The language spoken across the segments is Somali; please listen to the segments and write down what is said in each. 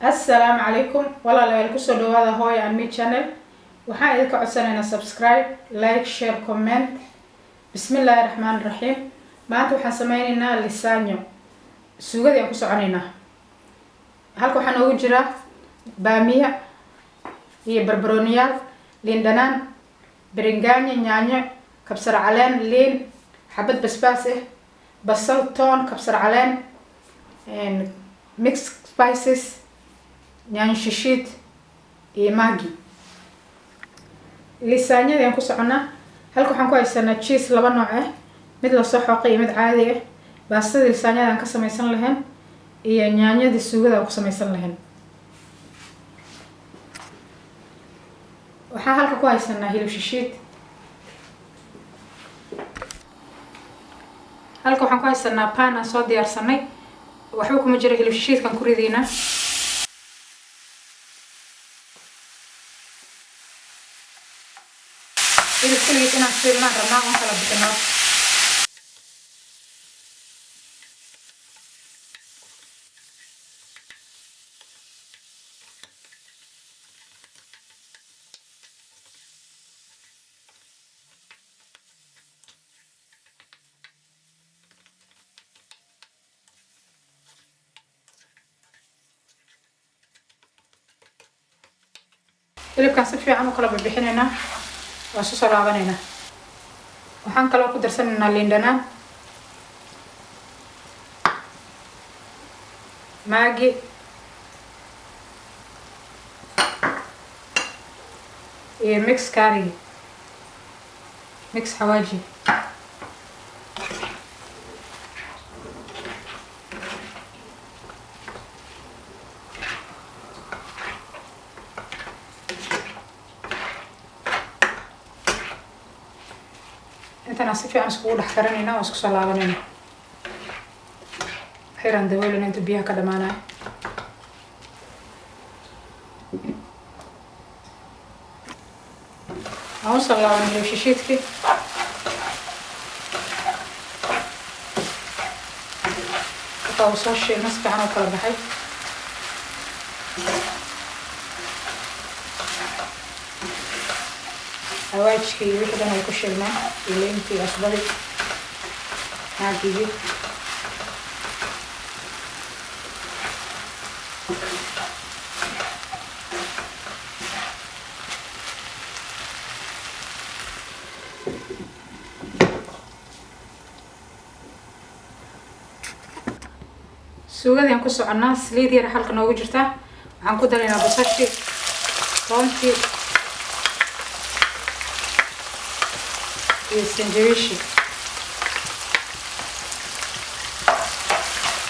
السلام عليكم والله لا يلكسو هذا هوي عن مي channel waxaan idinka codsanaynaa subscribe like share comment bismillahir rahmanir rahim maanta waxaan sameynaynaa lisanyo suugada aan ku soconaynaa halka waxaan ugu jira baamiya iyo barbarooniyaal liin dhanaan biringaanya yaanyo kabsar caleen liin xabad basbaas basal toon kabsar caleen mixed spices yaanyo shishiid iyo magi lisaanyada aan ku soconaa halka waxaan ku haysanaa cheese laba nooc mid la soo xoqay iyo mid caadi ah baastada lisaanyada aan ka samaysan lahayn iyo yaanyada suugada aan ku samaysan lahayn waxaan halka ku haysanaa hilib shishiid halka waxaan ku haysanaa pan aan soo diyaarsanay waxba kuma jiro hilib shishiidkan ku ridaynaa hilib kaligiis inaan shiilnaan rabnaa oon kala bixino hilibkaan si fiican u kala bixinaynaa waan soo laabanayna waxaan kaloo ku darsanaynaa liin dhanaan magi iyo mix curry mix xawaaji intaan si fiican iskugu dhex karanaynaa oo isku soo laabanayna xiraan daboolana inta biyaha ka dhamaanaya aan usoo laabanay hilib shishiidkii markaa uu soo shiilna si fiican u kala baxay xawaajkii iyo wixii dhan ay ku shiilnaan iyo liintii cusbadii maagigii suugadii aan ku soconaa saliid yar halka noogu jirtaa waxaan ku daraynaa basashii toontii iyo sanjabiishii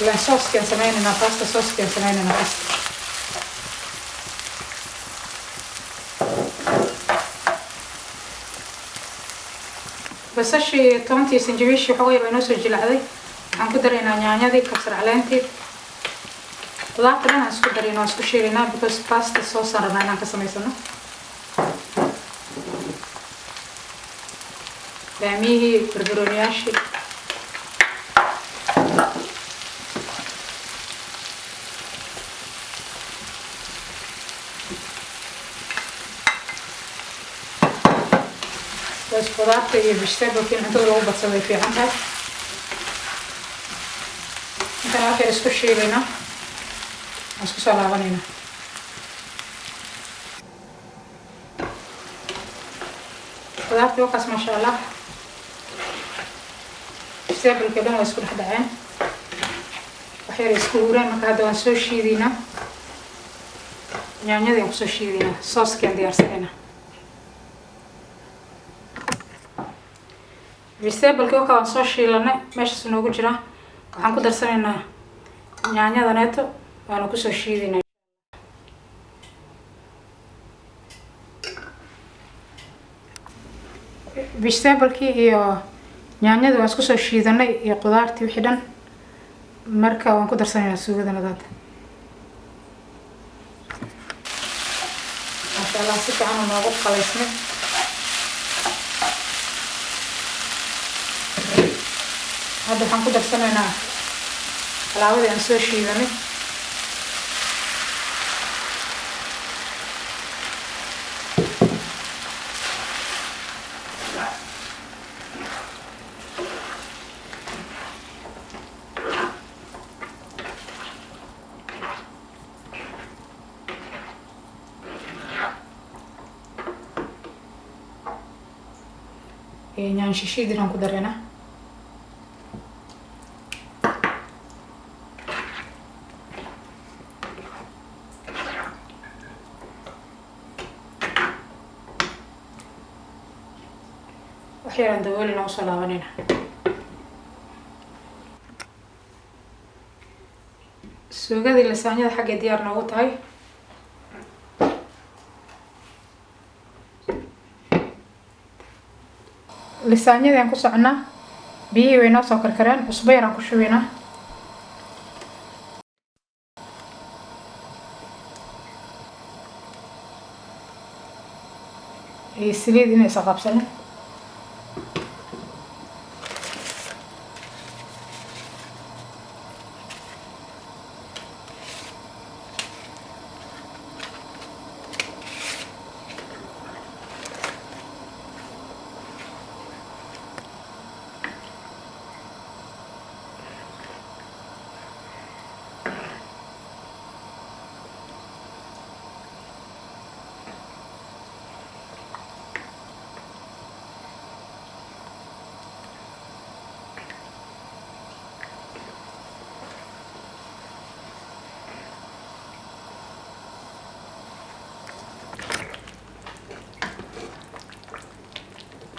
ilaan sooskaan sameynaynaa pasta sooskaan sameynaynaa pasta basashii iyo toontii iyo sanjabiishii xoogay baa inoo soo jilacday waxaan ku daraynaa yaanyadii kabsar caleentii qudaarta dhan aan isku darayna waan isku shiilaynaa because pasta soosaan rabnaa inaan ka samaysano baamiyihii barbarooniyaashii bas qudaarta iyo vegetablekin cuntada lagu badsado way fiican tahay intaan halkeer isku shiilaynaa waan isku soo laabanaynaa qudaartii wakaas maasha allah vegetablekin dhan waa isku dhex dhaceen wax yar isku huureen marka hadda waan soo shiidaynaa yaanyadii aan kusoo shiidaynaa sooskii aan diyaarsanaynaa vegetablekin wakaa waan soo shiilanay meeshaas noogu jira waxaan ku darsanaynaa yaanyada neeto waana kusoo shiidaynaa vegetablekin iyo yaanyada waan isku soo shiidanay iyo qudaartii wixii dhan marka waan ku darsanaynaa suugada nadaada maasha allah si fiican oo noogu qalaysnay hadda waxaan ku darsanaynaa alaabadii aan soo shiidanay yaanyo shiishiid inaan ku dareynaa. wax yaraan daboolina usoo laabanayna. suugadii lasaanyada xagga diyaar noogu tahay. lisaanyadaan ku soconaa. biyihii way noo soo karkareen. cusbo yaraan ku shubaynaa. iyo saliid inaysan qabsanin.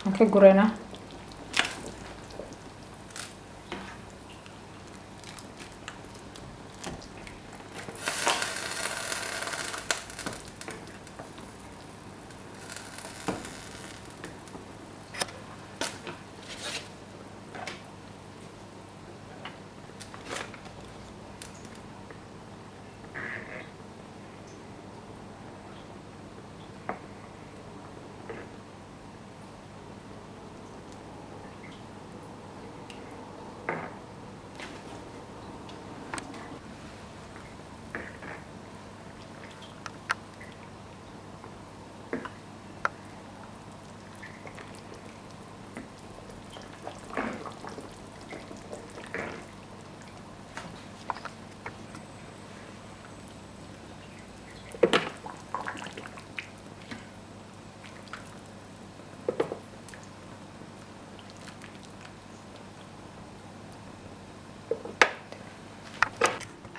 Waan ka gureynaa.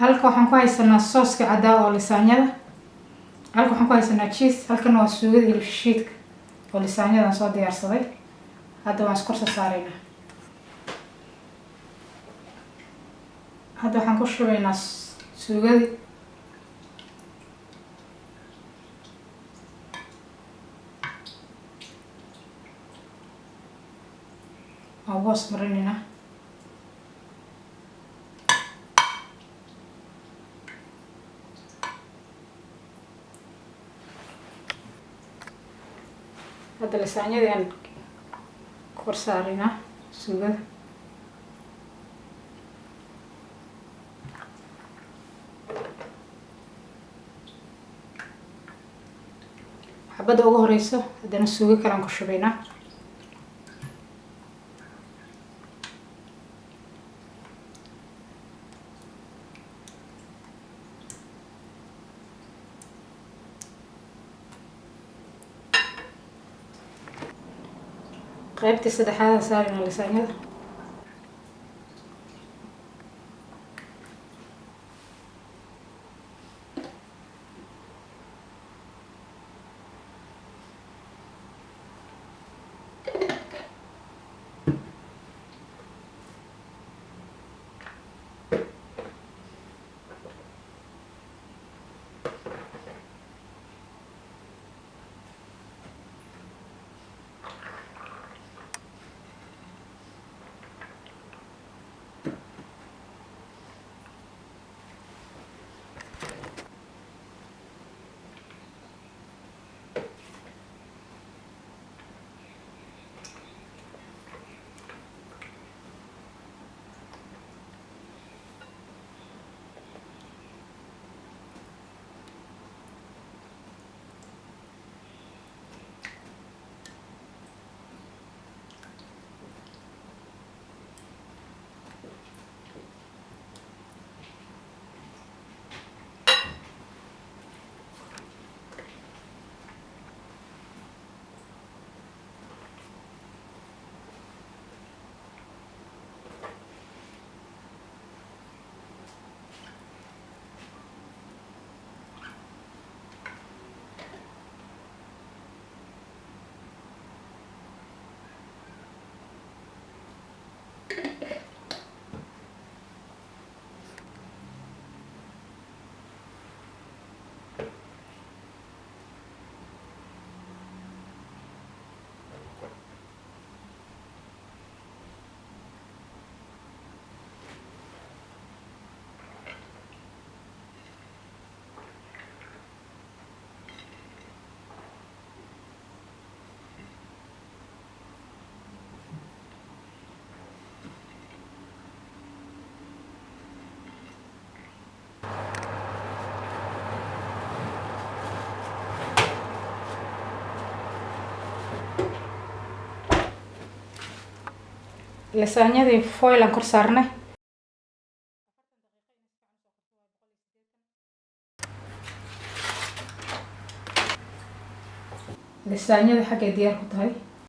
halka waxaan ku haysanaa sooska caddaa oo lisaanyada. halka waxaan ku haysanaa cheese. halkan waa suugada hilib shiidka oo lisaanyadan soo diyaarsaday. hadda waan iskor saaraynaa. hadda waxaan ku shubaynaa suugadii. waan hoos marinaynaa. hadda lisaanyadii aan kor saaraynaa suugada. xabadda ugu horeyso haddana suugo kale aan ku shubaynaa. qaybtii saddexaad saarina lisaanyada. lasaanyadii foil aan kor saarnay. lasaanyada xagee diyaar ku tahay.